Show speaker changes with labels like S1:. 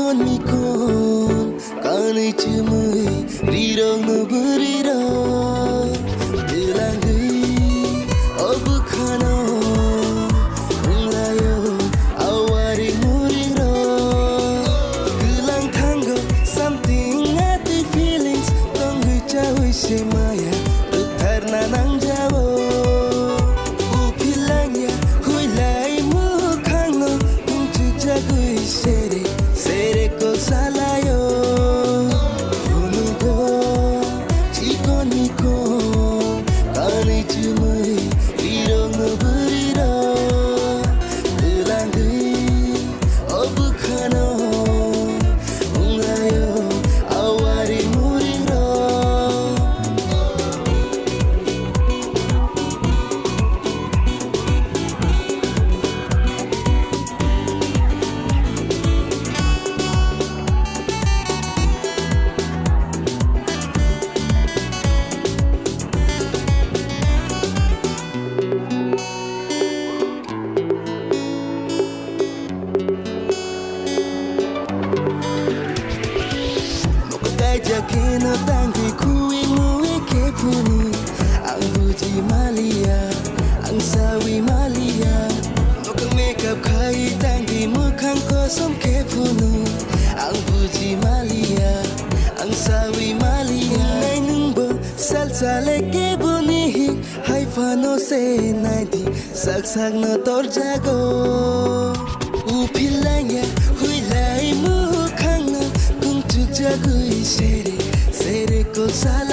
S1: con mi con canai chumui rirong no buriro dilangi obu khano unglayo awari muriro dilang tango something at the feelings tongu chawi semaya rutarna nang jawo upilanya huilai mu khangno ungchu jagui sere sere ko salayo unugo chikon niko kanai chumui rirong no buriro dilangi obu khano unglayo awari muriro Jakeno tangi kui mui kepuni ang buji malia ang sawi malia nokang makeup khai tangi mukhang kosong kepunu ang buji malia ang sawi malia nai nungbo salsa leke buni hai fano se naidi sak sak no tor jago upilanya huilai mukhang no kung tu jagui sere sere ko sala